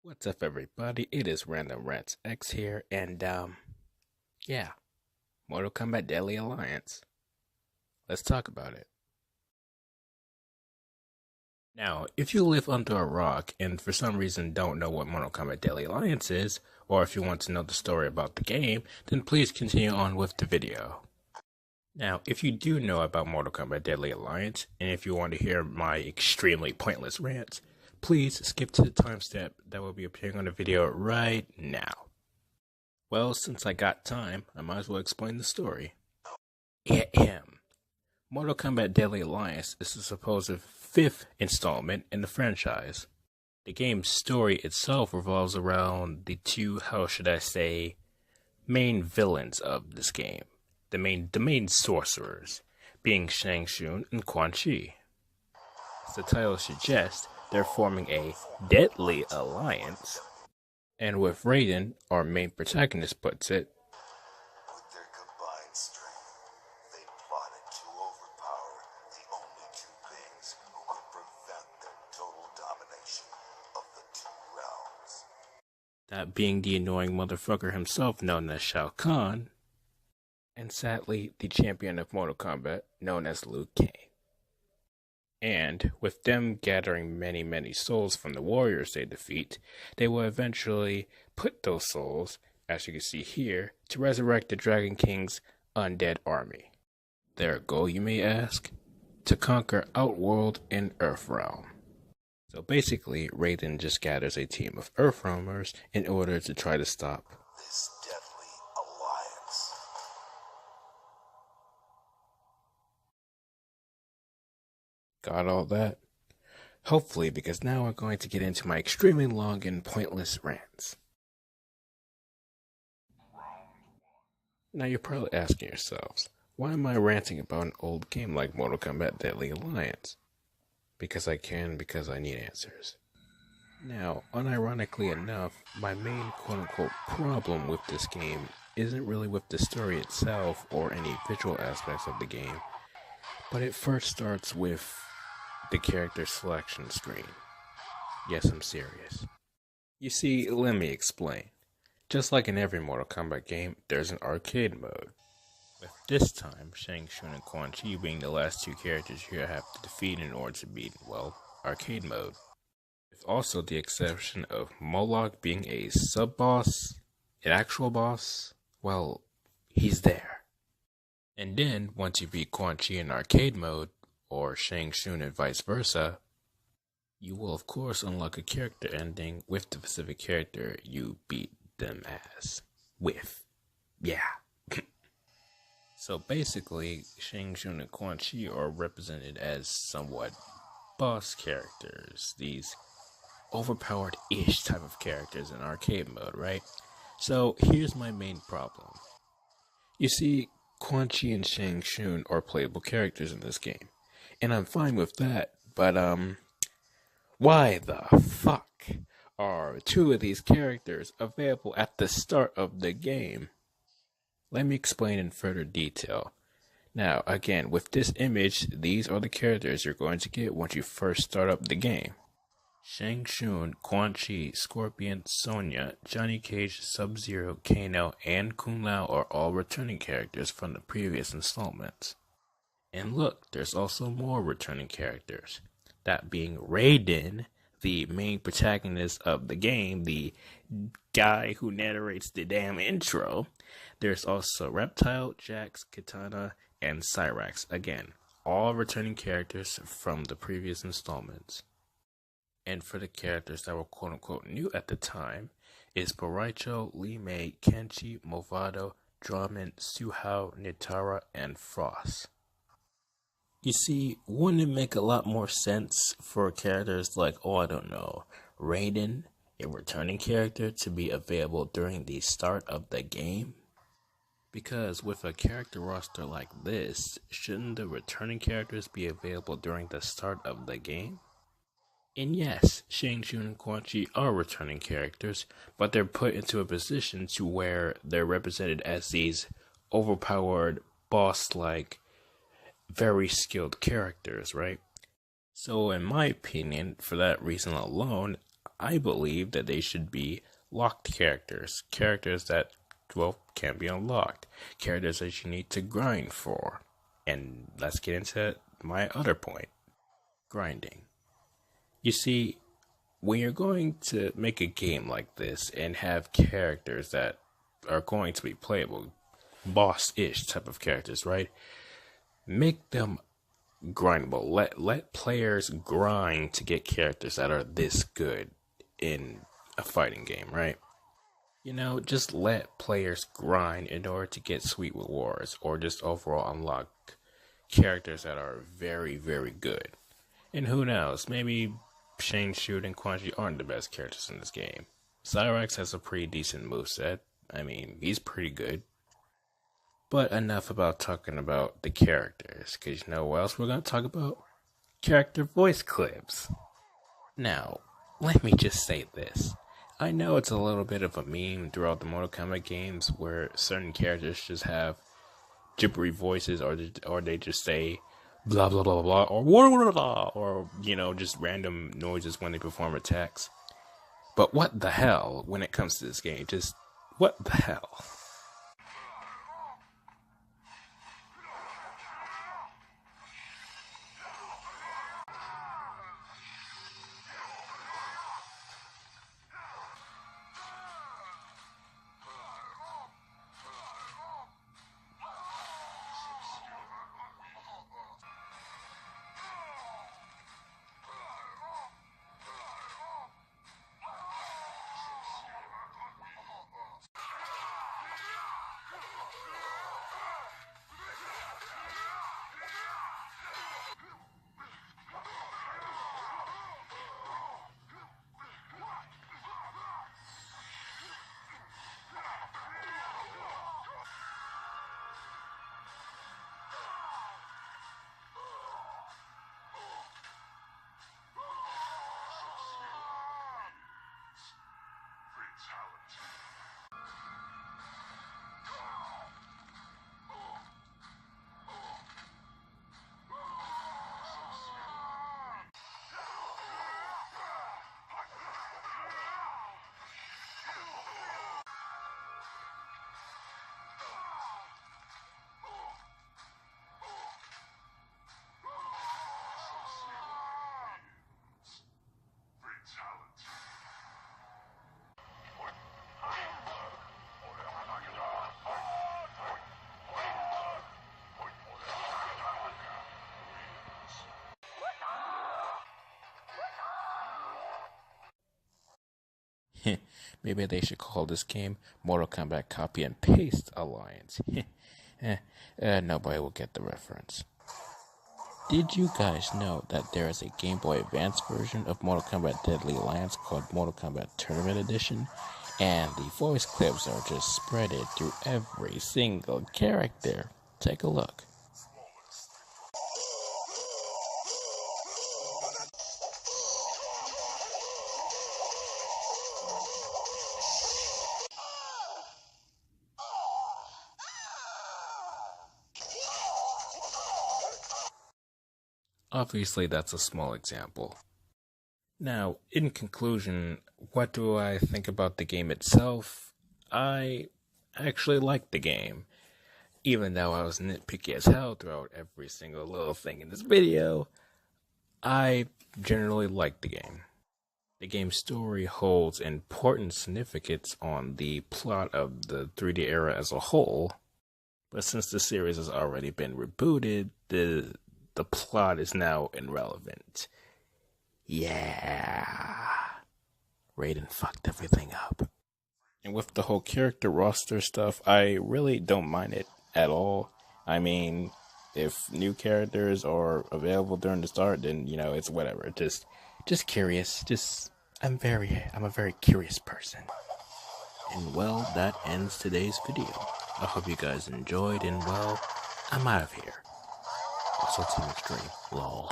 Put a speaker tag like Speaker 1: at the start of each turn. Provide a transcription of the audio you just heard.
Speaker 1: What's up, everybody? It is Random Rants X here, and yeah, Mortal Kombat Deadly Alliance. Let's talk about it. Now, if you live under a rock and for some reason don't know what Mortal Kombat Deadly Alliance is, or if you want to know the story about the game, then please continue on with the video. Now, if you do know about Mortal Kombat Deadly Alliance, and if you want to hear my extremely pointless rants, please skip to the timestamp that will be appearing on the video right now. Well, since I got time, I might as well explain the story. Ahem. Mortal Kombat Deadly Alliance is the supposed fifth installment in the franchise. The game's story itself revolves around the two, how should I say, main villains of this game. The main sorcerers, being Shang Tsung and Quan Chi. As the title suggests, they're forming a deadly alliance. And with Raiden, our main protagonist, puts it,
Speaker 2: with their combined strength, they plotted to overpower the only two beings who could prevent their total domination of the two realms.
Speaker 1: That being the annoying motherfucker himself known as Shao Kahn, and sadly, the champion of Mortal Kombat known as Liu Kang. And with them gathering many souls from the warriors they defeat, they will eventually put those souls, as you can see here, to resurrect the Dragon King's undead army. Their goal, you may ask? To conquer Outworld and Earthrealm. So basically, Raiden just gathers a team of Earthrealmers in order to try to stop
Speaker 2: this deadly alliance.
Speaker 1: Got all that? Hopefully, because now we're going to get into my extremely long and pointless rants. Now you're probably asking yourselves, why am I ranting about an old game like Mortal Kombat Deadly Alliance? Because I can, because I need answers. Now, unironically enough, my main quote-unquote problem with this game isn't really with the story itself or any visual aspects of the game, but it first starts with the character selection screen. Yes, I'm serious. You see, let me explain. Just like in every Mortal Kombat game, there's an arcade mode. With this time, Shang Tsung and Quan Chi being the last two characters you have to defeat in order to beat, well, arcade mode. With also the exception of Moloch being a sub-boss, an actual boss, well, he's there. And then, once you beat Quan Chi in arcade mode, or Shang Tsung and vice versa, you will of course unlock a character ending with the specific character you beat them as. With. Yeah. So basically, Shang Tsung and Quan Chi are represented as somewhat boss characters. These overpowered-ish type of characters in arcade mode, right? So here's my main problem. You see, Quan Chi and Shang Tsung are playable characters in this game. And I'm fine with that, but why the fuck are two of these characters available at the start of the game? Let me explain in further detail. Now, again, with this image, these are the characters you're going to get once you first start up the game. Shang Tsung, Quan Chi, Scorpion, Sonya, Johnny Cage, Sub-Zero, Kano, and Kung Lao are all returning characters from the previous installments. And look, there's also more returning characters. That being Raiden, the main protagonist of the game, the guy who narrates the damn intro. There's also Reptile, Jax, Katana, and Cyrax. Again, all returning characters from the previous installments. And for the characters that were quote-unquote new at the time, is Boraicho, Li Mei, Kenshi, Movado, Drummond, Suhao, Nitara, and Frost. You see, wouldn't it make a lot more sense for characters like, Raiden, a returning character, to be available during the start of the game? Because with a character roster like this, shouldn't the returning characters be available during the start of the game? And yes, Shang Tsung and Quan Chi are returning characters, but they're put into a position to where they're represented as these overpowered, boss-like, very skilled characters, right? So in my opinion, for that reason alone, I believe that they should be locked characters. Characters that, well, can't be unlocked. Characters that you need to grind for. And let's get into my other point. Grinding. You see, when you're going to make a game like this and have characters that are going to be playable, boss-ish type of characters, right? Make them grindable. Let players grind to get characters that are this good in a fighting game, right? Just let players grind in order to get sweet rewards or just overall unlock characters that are very, very good. And who knows, maybe Shane, Shoot, and Quan Chi aren't the best characters in this game. Cyrax has a pretty decent moveset. I mean, he's pretty good. But enough about talking about the characters, because you know what else we're going to talk about? Character voice clips. Now, let me just say this. I know it's a little bit of a meme throughout the Mortal Kombat games where certain characters just have gibbery voices or they just say blah blah blah blah or blah, blah, or just random noises when they perform attacks. But what the hell when it comes to this game? Just what the hell? Maybe they should call this game Mortal Kombat Copy and Paste Alliance. Nobody will get the reference. Did you guys know that there is a Game Boy Advance version of Mortal Kombat Deadly Alliance called Mortal Kombat Tournament Edition? And the voice clips are just spreaded through every single character. Take a look. Obviously, that's a small example. Now, in conclusion, what do I think about the game itself? I actually liked the game. Even though I was nitpicky as hell throughout every single little thing in this video, I generally liked the game. The game's story holds important significance on the plot of the 3D era as a whole, but since the series has already been rebooted, the plot is now irrelevant. Yeah. Raiden fucked everything up. And with the whole character roster stuff, I really don't mind it at all. I mean, if new characters are available during the start, then, it's whatever. Just curious. I'm a very curious person. And well, that ends today's video. I hope you guys enjoyed, and well, I'm out of here. Also Team Extreme, lol.